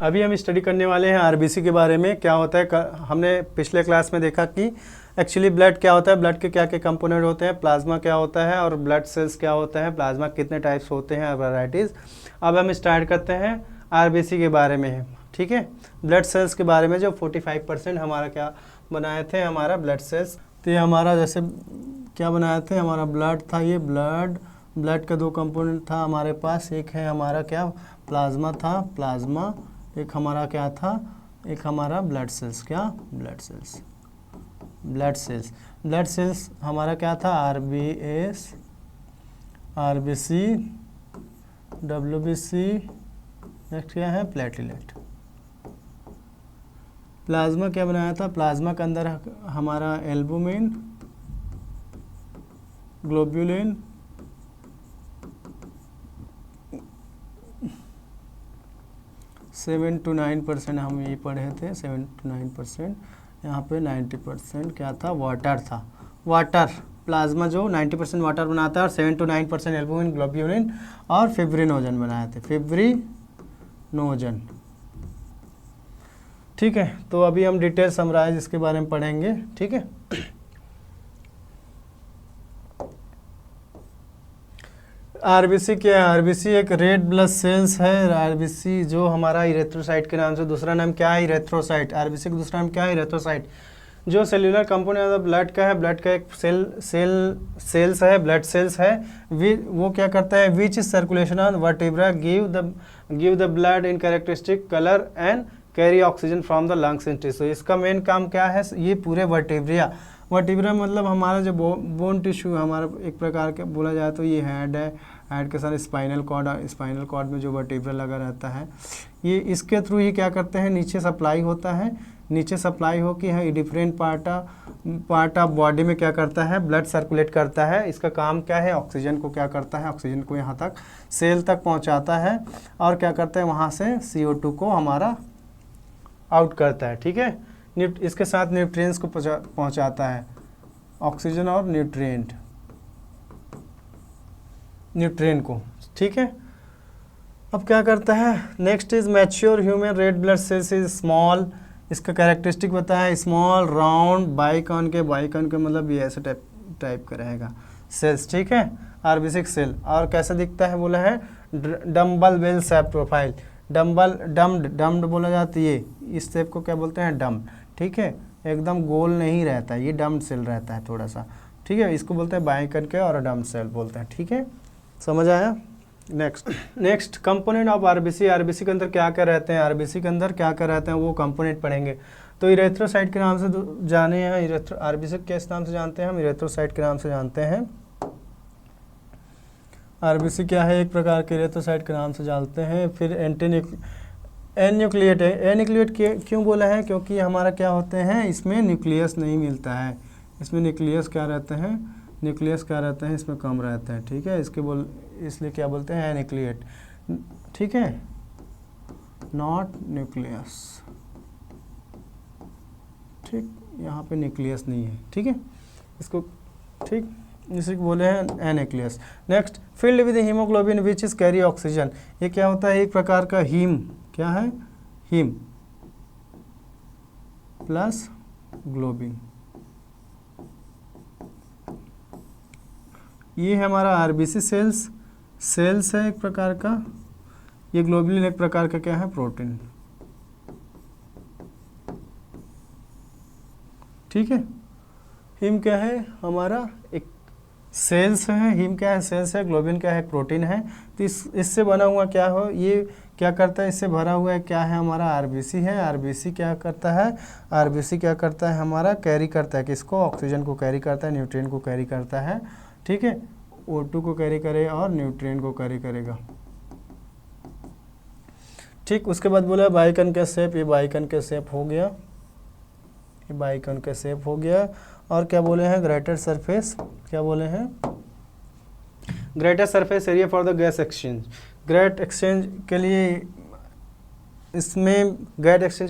अभी हम स्टडी करने वाले हैं आरबीसी के बारे में। क्या होता है, हमने पिछले क्लास में देखा कि एक्चुअली ब्लड क्या होता है, ब्लड के क्या क्या कंपोनेंट होते हैं, प्लाज्मा क्या होता है और ब्लड सेल्स क्या होता है, प्लाज्मा कितने टाइप्स होते हैं, वैराइटीज़। अब हम स्टार्ट करते हैं आरबीसी के बारे में। ठीक है, ब्लड सेल्स के बारे में जो 45% हमारा क्या बनाए थे, हमारा ब्लड सेल्स। तो ये हमारा जैसे क्या बनाए थे, हमारा ब्लड था, ये ब्लड का दो कंपोनेंट था हमारे पास। एक है हमारा क्या, प्लाज्मा था, प्लाज्मा। एक हमारा क्या था, एक हमारा ब्लड सेल्स। क्या, ब्लड सेल्स हमारा क्या था, आरबीएस, आरबीसी, डब्ल्यूबीसी। नेक्स्ट क्या है, प्लेटलेट। प्लाज्मा क्या बनाया था, प्लाज्मा के अंदर हमारा एल्बुमिन, ग्लोब्युलिन, सेवन टू 9% हम ये पढ़े थे, 7 to 9%। यहाँ पे 90% क्या था, वाटर था। वाटर, प्लाज्मा जो 90% वाटर बनाता है और 7 to 9% एल्बुमिन, ग्लोब्युलिन और फिब्रिनोजन बनाए थे, फिब्रिनोजन। ठीक है, तो अभी हम डिटेल समराइज इसके बारे में पढ़ेंगे। ठीक है, आरबीसी क्या है, आरबीसी एक रेड ब्लड सेल्स है। आरबीसी जो हमारा इरेथ्रोसाइट के नाम से, दूसरा नाम क्या है, इरेथ्रोसाइट। आरबीसी का दूसरा नाम क्या है, इरेथ्रोसाइट। जो सेल्यूलर कंपोनेंट ऑफ ब्लड का है, ब्लड का एक सेल्स है, ब्लड सेल्स है। वो क्या करता है, which is circulation on vertebra, give the blood in characteristic colour and carry oxygen from the lungs in tissue. इसका मेन काम क्या है, ये पूरे वर्टिब्रा मतलब हमारा जो बोन टिश्यू हमारा एक प्रकार के बोला जाए तो ये हेड है। हेड के साथ स्पाइनल कॉर्ड में जो वर्टिब्रा लगा रहता है, ये इसके थ्रू ही क्या करते हैं, नीचे सप्लाई होता है। नीचे सप्लाई हो कि डिफरेंट पार्ट ऑफ बॉडी में क्या करता है, ब्लड सर्कुलेट करता है। इसका काम क्या है, ऑक्सीजन को क्या करता है, ऑक्सीजन को यहाँ तक सेल तक पहुँचाता है और क्या करता है, वहाँ से CO2 को हमारा आउट करता है। ठीक है, इसके साथ न्यूट्रिएंट्स को पहुंचाता है, ऑक्सीजन और न्यूट्रिएंट को। ठीक है, अब क्या करता है, next is mature human red blood cells is small. इसका कैरेक्टरिस्टिक बताया है, स्मॉल, राउंड, बाइकॉन के मतलब ये ऐसे टाइप का रहेगा सेल्स। ठीक है, आरबीसी सेल। और कैसा दिखता है, बोला है डम्बल बेल शेप प्रोफाइल। डम्ड बोला जाता है, ये इस शेप को क्या बोलते हैं, डम्ड। ठीक है, एकदम गोल नहीं रहता है, ये डम्ड सेल रहता है थोड़ा सा। ठीक है, इसको बोलते हैं बाइकन के और डम्ड सेल बोलते हैं। ठीक है, समझ आया। Next component of RBC. RBC के अंदर क्या क्या रहते हैं, आरबीसी के अंदर क्या क्या रहते हैं वो कंपोनेंट पढ़ेंगे। तो इरेथ्रोसाइट के नाम से जाने हैं, आरबीसी किस नाम से जानते हैं हम, इरेथ्रोसाइट के नाम से जानते हैं। आरबीसी क्या है, एक प्रकार के इरेथ्रोसाइट के नाम से जानते हैं। फिर एन्यूक्लिएट है। एन्यूक्लिएट क्यों बोला है, क्योंकि हमारा क्या होते हैं, इसमें न्यूक्लियस नहीं मिलता है। इसमें न्यूक्लियस क्या रहते हैं, इसमें कम रहते हैं। ठीक है, इसलिए क्या बोलते हैं, एन्यूक्लिएट। ठीक है, नॉट न्यूक्लियस। ठीक, यहाँ पे न्यूक्लियस नहीं है। ठीक है, इसको ठीक इसी को बोले हैं a nucleus. Next, filled with haemoglobin which is carry oxygen. ये क्या होता है, एक प्रकार का हीम, क्या है, हीम प्लस ग्लोबिन। ये है हमारा आरबीसी सेल्स है एक प्रकार का। ये ग्लोबुलिन एक प्रकार का क्या है, प्रोटीन। ठीक है, हीम क्या है, हमारा एक सेल्स है। हीम क्या है, सेल्स है। ग्लोबिन क्या है, प्रोटीन है। तो इससे बना हुआ क्या हो, ये क्या करता है, इससे भरा हुआ है क्या है, हमारा आरबीसी है। आरबीसी क्या करता है, हमारा कैरी करता है, किसको, ऑक्सीजन को कैरी करता है, न्यूट्रिएंट को कैरी करता है। ठीक है, O2 को कैरी करेगा और न्यूट्रिएंट को कैरी करेगा। ठीक, उसके बाद बोला बाइकन का शेप। ये बाइकन का शेप हो गया, और क्या बोले हैं, ग्रेटर सरफेस। क्या बोले हैं, greater surface area for the gas exchange. Gas exchange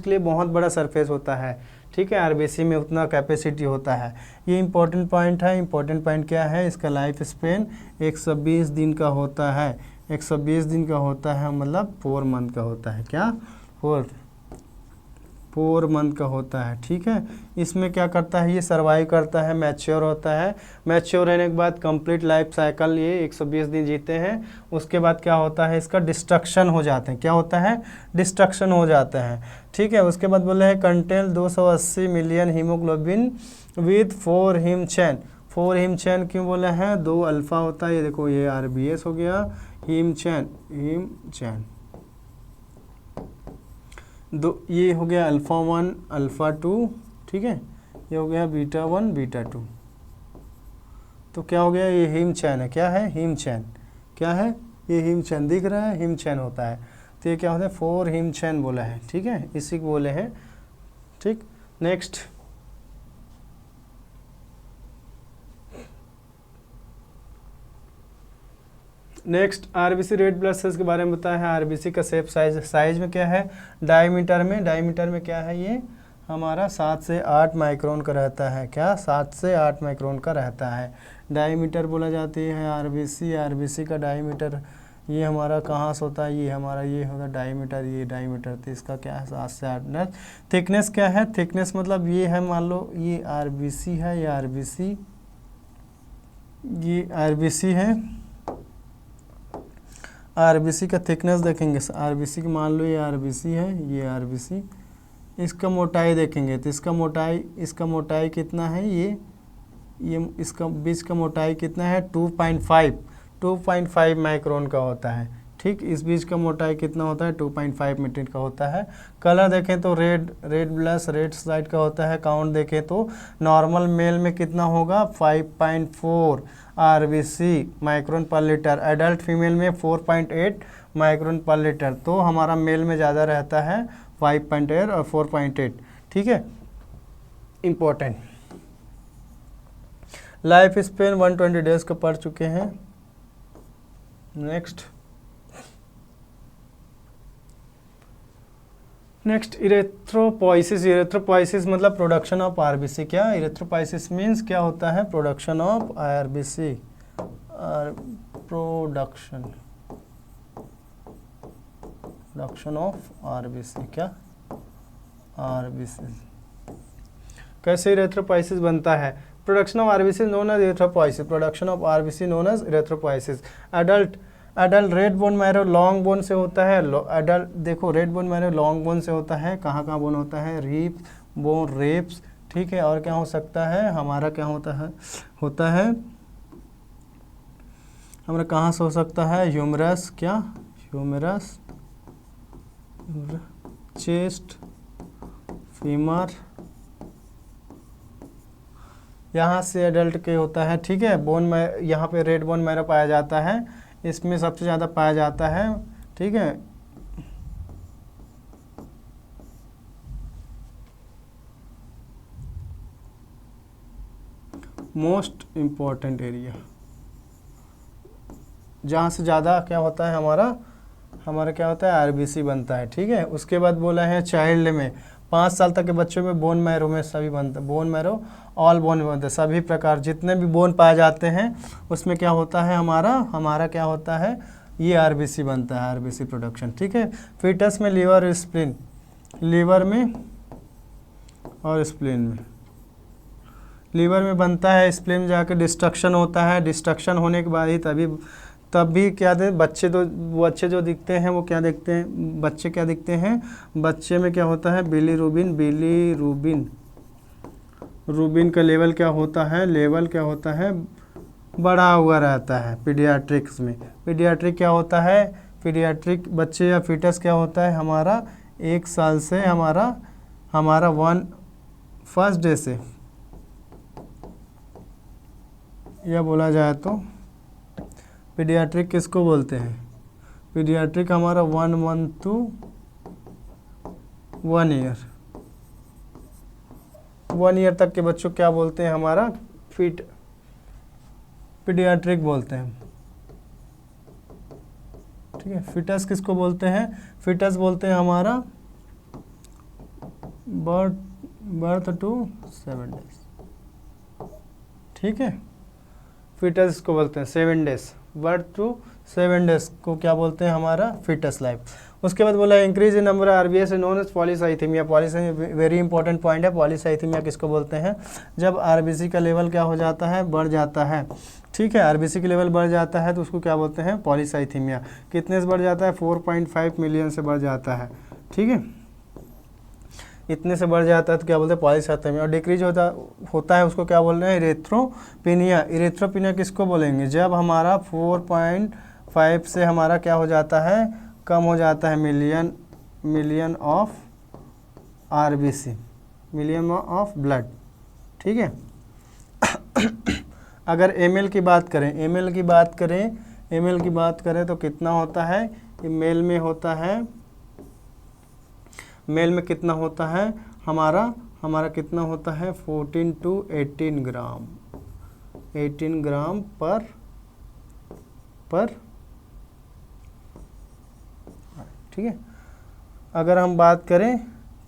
के लिए बहुत बड़ा सरफेस होता है। ठीक है, आरबीसी में उतना कैपेसिटी होता है। ये इंपॉर्टेंट पॉइंट है। इंपॉर्टेंट पॉइंट क्या है, इसका लाइफ स्पेन 120 दिन का होता है। 120 दिन का होता है, मतलब 4 मंथ का होता है। क्या, 4 मंथ का होता है, ठीक है। इसमें क्या करता है, ये सर्वाइव करता है, मैच्योर होता है। मैच्योर होने के बाद कंप्लीट लाइफ साइकिल ये 120 दिन जीते हैं। उसके बाद क्या होता है, इसका डिस्ट्रक्शन हो जाते हैं। क्या होता है, डिस्ट्रक्शन हो जाता है, ठीक है। उसके बाद बोले हैं contain 280 million haemoglobin with 4 haem chain. 4 haem chain क्यों बोले हैं, 2 अल्फा होता है, ये देखो ये RBS हो गया, हिम चैन दो, ये हो गया अल्फ़ा 1 अल्फ़ा 2, ठीक है। ये हो गया बीटा 1 बीटा 2। तो क्या हो गया, ये हिम चैन है। क्या है, हिम चैन। क्या है, ये हिम चैन दिख रहा है, हिम चैन होता है। तो ये क्या होता है, 4 हिम चैन बोला है, ठीक है, इसी को बोले हैं, ठीक। Next RBC red blood cells के बारे में बताया है। RBC का शेप साइज में क्या है, डायमीटर में क्या है, ये हमारा 7 से 8 माइक्रोन का रहता है। क्या, 7 से 8 माइक्रोन का रहता है, डायमीटर बोला जाती है RBC का डायमीटर ये हमारा कहाँ से होता है, ये हमारा ये होता है डायमीटर, ये डायमीटर। तो इसका क्या है, 7 से 8। थिकनेस क्या है, थिकनेस मतलब ये है, मान लो ये RBC है, ये RBC है। RBC का थिकनेस देखेंगे, RBC की मान लो ये RBC है, ये RBC। इसका मोटाई देखेंगे तो इसका मोटाई कितना है, ये इसका बीच का मोटाई कितना है, 2.5 माइक्रोन का होता है, ठीक। इस बीच का मोटाई कितना होता है, 2.5 मीटर का होता है। कलर देखें तो रेड ब्लश रेड साइड का होता है। काउंट देखें तो नॉर्मल मेल में कितना होगा, 5.4 RBC माइक्रोन पर लीटर, एडल्ट फीमेल में 4.8 माइक्रोन पर लीटर। तो हमारा मेल में ज़्यादा रहता है 5.8 और 4.8, ठीक है, इम्पोर्टेंट। लाइफ स्पेन 120 डेज का पढ़ चुके हैं। नेक्स्ट इरेथ्रोपोइसिस मतलब प्रोडक्शन ऑफ RBC। क्या, इरेथ्रोपोइसिस मीन्स क्या होता है, production of RBC, production of RBC। क्या, RBC कैसे इरेथ्रोपोइसिस बनता है, production of RBC known as erythropoiesis, production of RBC known as erythropoiesis. Adult red bone marrow long bone से होता है। एडल्ट देखो red bone marrow long bone से होता है। कहाँ बोन होता है, रेप्स, ठीक है। और क्या हो सकता है, हमारा क्या होता है हमारा कहाँ से हो सकता है, ह्यूमरस, क्या, ह्यूमरस, चेस्ट, फीमर, यहाँ से एडल्ट के होता है, ठीक है। बोन में यहाँ पे रेड बोन मैरो पाया जाता है, इसमें सबसे ज़्यादा पाया जाता है, ठीक है। मोस्ट इम्पॉर्टेंट एरिया जहाँ से ज़्यादा क्या होता है, हमारा क्या होता है, RBC बनता है, ठीक है। उसके बाद बोला है चाइल्ड में 5 साल तक के बच्चों में बोन मैरो में सभी बनता है, बोन मैरो ऑल बोन में बनता है, सभी प्रकार जितने भी बोन पाए जाते हैं उसमें क्या होता है, हमारा क्या होता है, ये RBC बनता है, RBC प्रोडक्शन, ठीक है। फीटस में लीवर और स्प्लीन, लीवर में और स्प्लीन में, लीवर में बनता है, स्प्लीन में जाकर डिस्ट्रक्शन होता है। डिस्ट्रक्शन होने के बाद ही तब भी क्या दे बच्चे जो दिखते हैं वो क्या दिखते हैं, बच्चे क्या दिखते हैं, बच्चे में क्या होता है, बिलीरूबिन का लेवल क्या होता है, बढ़ा हुआ रहता है। पीडियाट्रिक्स में पीडियाट्रिक क्या होता है, पीडियाट्रिक बच्चे या फीटस क्या होता है, हमारा 1 साल से हमारा 1 डे से यह बोला जाए तो पीडियाट्रिक किसको बोलते हैं, पीडियाट्रिक हमारा 1 मंथ टू 1 ईयर, 1 ईयर तक के बच्चों क्या बोलते हैं, हमारा पीडियाट्रिक बोलते हैं, ठीक है। फीटस किसको बोलते हैं, फीटस बोलते हैं हमारा बर्थ टू 7 डेज, ठीक है। फीटस को बोलते हैं 7 डेज, बर्थ टू 7 डेज को क्या बोलते हैं, हमारा फीटस लाइफ। उसके बाद बोला increase in number RBS known as polycythaemia. Polycythaemia very important point है। पॉलीसाइथीमिया किसको बोलते हैं? जब आरबीसी का लेवल क्या हो जाता है? बढ़ जाता है। ठीक है, आरबीसी का लेवल बढ़ जाता है तो उसको क्या बोलते हैं? पॉलीसाइथीमिया। कितने से बढ़ जाता है? 4.5 मिलियन से बढ़ जाता है। ठीक है, इतने से बढ़ जाता है तो क्या बोलते हैं? पॉलीसाइथीमिया। और डिक्रीज होता है उसको क्या बोल रहे हैं? इरेथ्रोपिनिया। इरेथ्रोपिनिया किसको बोलेंगे? जब हमारा 4.5 से हमारा क्या हो जाता है? कम हो जाता है million of RBC, million of blood. ठीक है अगर एमएल की बात करें, एमएल की बात करें तो कितना होता है? मेल में होता है, मेल में कितना होता है? हमारा कितना होता है? 14 to 18 ग्राम, 18 ग्राम पर ठीक है। अगर हम बात करें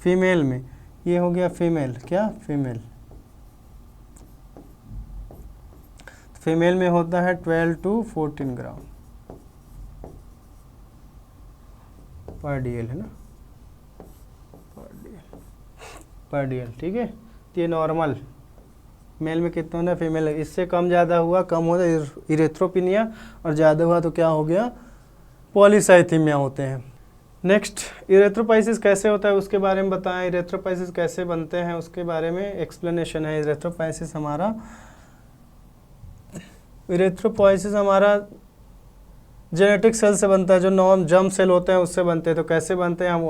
फीमेल में, ये हो गया फीमेल, क्या? फीमेल में होता है 12 to 14 ग्राम पर डीएल, है ना? पर डीएल। ठीक है, तो ये नॉर्मल मेल में कितना होना है? फीमेल है। इससे कम ज़्यादा हुआ, कम हो जाए इरेथ्रोपिनिया, और ज़्यादा हुआ तो क्या हो गया? पॉलीसाइथीमिया होते हैं। नेक्स्ट, इरेथ्रोपाइसिस कैसे होता है उसके बारे में बताएं। इरेथ्रोपाइसिस कैसे बनते हैं उसके बारे में एक्सप्लेनेशन है। इरेथ्रोपाइसिस हमारा जेनेटिक सेल से बनता है, जो नॉन जर्म सेल होते हैं उससे बनते हैं। तो कैसे बनते हैं? हम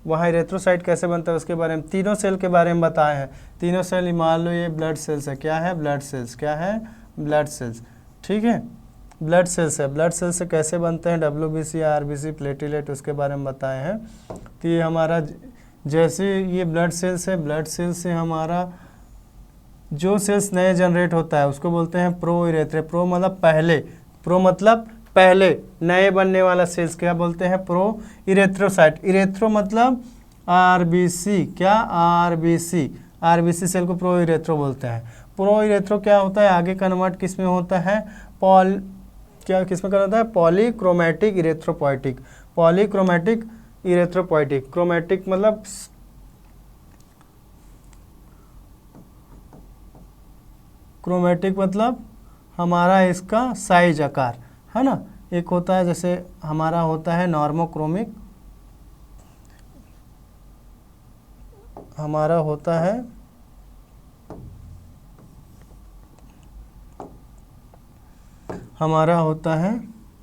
वहाँ इरेथ्रोसाइट कैसे बनता है उसके बारे में, तीनों सेल के बारे में बताए हैं। तीनों सेल मान लो ये ब्लड सेल्स है। क्या है? Blood cells. क्या है? Blood cells. ठीक है, ब्लड सेल्स है। ब्लड सेल्स से कैसे बनते हैं? डब्ल्यूबीसी, आरबीसी, प्लेटिलेट, उसके बारे में बताए हैं। तो ये हमारा जैसे ये ब्लड सेल्स है, ब्लड सेल्स से हमारा जो सेल्स नए जनरेट होता है उसको बोलते हैं प्रो इरेथ्रे। प्रो मतलब पहले, प्रो मतलब पहले, नए बनने वाला सेल्स क्या बोलते हैं? Pro erythrocyte. इरेथ्रो मतलब आरबीसी। क्या? आरबीसी। आरबीसी सेल को प्रो इरेथ्रो बोलते हैं। प्रो इरेथ्रो क्या होता है? आगे कन्वर्ट किस में होता है? किस में होता है? पॉलीक्रोमैटिक इरेथ्रोपोइटिक। पॉलीक्रोमैटिक इरेथ्रोपोइटिक। क्रोमैटिक मतलब क्रोमैटिक मतलब हमारा इसका साइज, आकार, है ना। एक होता है जैसे हमारा होता है नॉर्मोक्रोमिक, हमारा होता है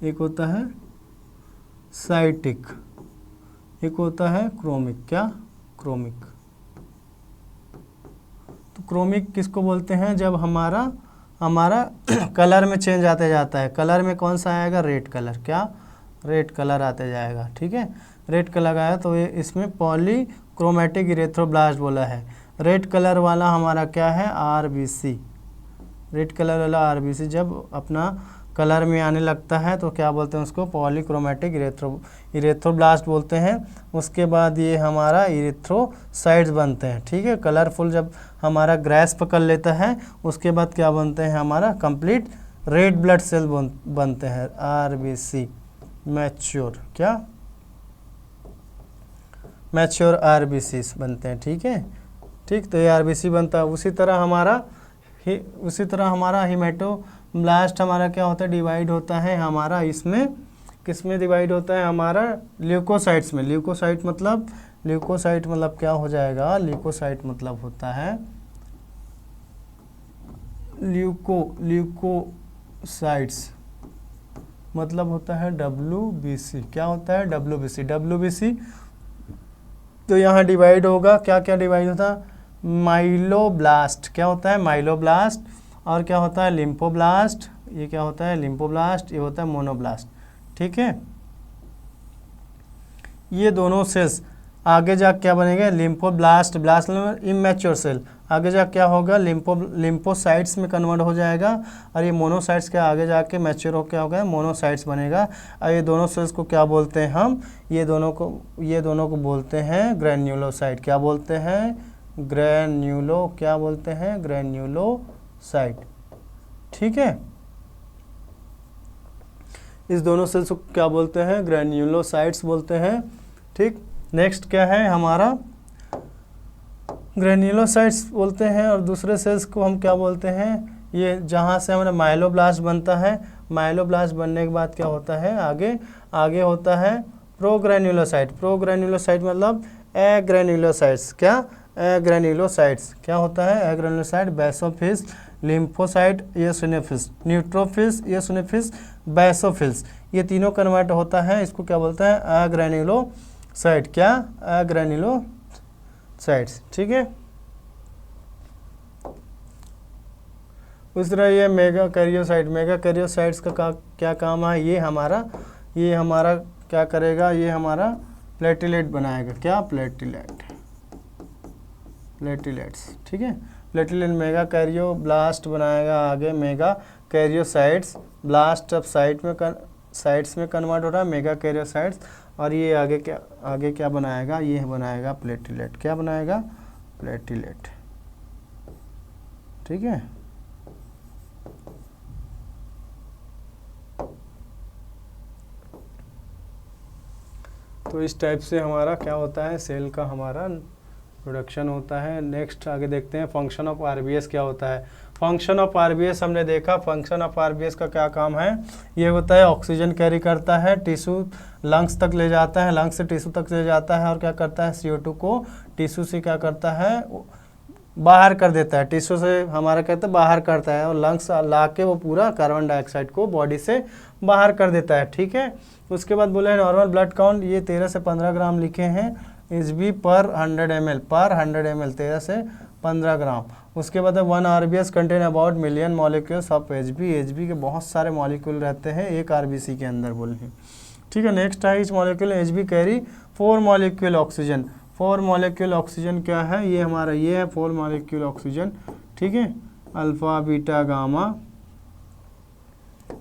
एक होता है साइटिक, एक होता है क्रोमिक। क्या? क्रोमिक। तो क्रोमिक किसको बोलते हैं? जब हमारा कलर में चेंज आते जाता है। कलर में कौन सा आएगा? Red colour. क्या? रेड कलर आते जाएगा। ठीक है, रेड कलर आया तो ये इसमें पॉलीक्रोमैटिक इरेथ्रोब्लास्ट बोला है। रेड कलर वाला हमारा क्या है? आरबीसी। रेड कलर वाला आरबीसी जब अपना कलर में आने लगता है तो क्या बोलते हैं उसको? पॉलीक्रोमैटिक इरेथ्रोब्लास्ट बोलते हैं। उसके बाद ये हमारा इरेथ्रोसाइट्स बनते हैं। ठीक है, कलरफुल जब हमारा ग्रेस पकड़ लेता है उसके बाद क्या बनते हैं? हमारा कंप्लीट रेड ब्लड सेल बनते हैं, आरबीसी, मैच्योर। क्या? मैच्योर आरबीसी बनते हैं। ठीक है, ठीक, तो ये आरबीसी बनता है। उसी तरह हमारा हीमेटोब्लास्ट हमारा क्या होता है? डिवाइड होता है हमारा इसमें, किसमें डिवाइड होता है? हमारा ल्यूकोसाइट्स में। ल्यूकोसाइट मतलब क्या हो जाएगा? ल्यूकोसाइट मतलब होता है ल्यूकोसाइट्स मतलब होता है डब्ल्यूबीसी। क्या होता है? डब्ल्यूबीसी। तो यहाँ डिवाइड होगा, क्या क्या डिवाइड होता है? माइलोब्लास्ट। क्या होता है? माइलोब्लास्ट। और क्या होता है? लिम्फोब्लास्ट। ये क्या होता है? लिम्फोब्लास्ट। ये होता है मोनोब्लास्ट। ठीक है, ये दोनों सेल्स आगे जा क्या बनेंगे? लिम्फोब्लास्ट, ब्लास्ट इमैच्योर सेल, आगे जा क्या होगा? लिम्फोसाइट्स में कन्वर्ट हो जाएगा। और ये मोनोसाइट्स के आगे जाके मैच्योर हो क्या होगा? मोनोसाइट्स बनेगा। और ये दोनों सेल्स को क्या बोलते हैं हम? ये दोनों को बोलते हैं ग्रैन्युलोसाइट। क्या बोलते हैं? क्या बोलते हैं? ग्रैन्युलोसाइट। ठीक है, इस दोनों सेल्स को क्या बोलते हैं? ग्रैन्युलोसाइट्स बोलते हैं। ठीक, नेक्स्ट क्या है हमारा? ग्रैन्युलोसाइट्स बोलते हैं। और दूसरे सेल्स को हम क्या बोलते हैं? ये जहाँ से हमारा माइलोब्लास्ट बनता है, माइलोब्लास्ट बनने के बाद क्या होता है आगे होता है प्रोग्रैन्युलोसाइट। प्रोग्रैन्युलोसाइट मतलब एग्रैन्युलोसाइट्स। क्या? एग्रैन्युलोसाइट्स। क्या होता है? Agranulocyte, basophils, lymphocyte, eosinophils, neutrophils, eosinophils, basophils, ये तीनों कन्वर्ट होता है। इसको क्या बोलते हैं? एग्रैन्युलोसाइट। क्या? एग्रैन्युलोसाइट्स। ठीक है। उस तरह ये मेगा कैरियोसाइट्स का क्या काम है? ये हमारा क्या करेगा? ये हमारा प्लेटिलेट बनाएगा। क्या? प्लेटिलेट्स। ठीक है, प्लेटिलेट मेगा कैरियो ब्लास्ट बनाएगा। आगे मेगा कैरियोसाइट्स, ब्लास्ट अब साइट्स में कन्वर्ट हो रहा है, मेगा कैरियोसाइट्स। और ये आगे क्या बनाएगा? ये बनाएगा प्लेटिलेट। क्या बनाएगा? प्लेटिलेट। ठीक है। तो इस टाइप से हमारा क्या होता है? सेल का हमारा प्रोडक्शन होता है। नेक्स्ट आगे देखते हैं फंक्शन ऑफ आरबीएस क्या होता है। फंक्शन ऑफ आरबीएस हमने देखा। फंक्शन ऑफ आरबीएस का क्या काम है? ये होता है ऑक्सीजन कैरी करता है, टिश्यू लंग्स तक ले जाता है, लंग्स से टिश्यू तक ले जाता है, और क्या करता है? CO2 को टिश्यू से क्या करता है? बाहर कर देता है। टिश्यू से हमारा कहते हैं बाहर करता है, और लंग्स ला के वो पूरा कार्बन डाइऑक्साइड को बॉडी से बाहर कर देता है। ठीक है। उसके बाद बोले नॉर्मल ब्लड काउंट, ये 13 से 15 ग्राम लिखे हैं। HB पर 100 ml 13 से 15 ग्राम। उसके बाद 1 RBS contain about million molecules of HB के बहुत सारे मॉलिक्यूल रहते हैं एक RBC के अंदर बोले। ठीक है। नेक्स्ट है इस molecule HB carry 4 molecule oxygen. 4 molecule oxygen क्या है? ये हमारा ये है 4 मॉलिक्यूल ऑक्सीजन। ठीक है, alpha beta gamma,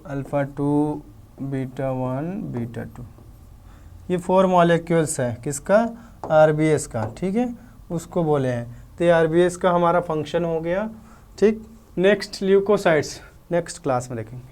alpha 2 beta 1 beta 2, ये 4 मॉलिक्यूल्स है किसका? आरबीएस का। ठीक है, उसको बोले हैं। तो ये आरबीएस का हमारा फंक्शन हो गया। ठीक, नेक्स्ट ल्यूकोसाइट्स नेक्स्ट क्लास में देखेंगे।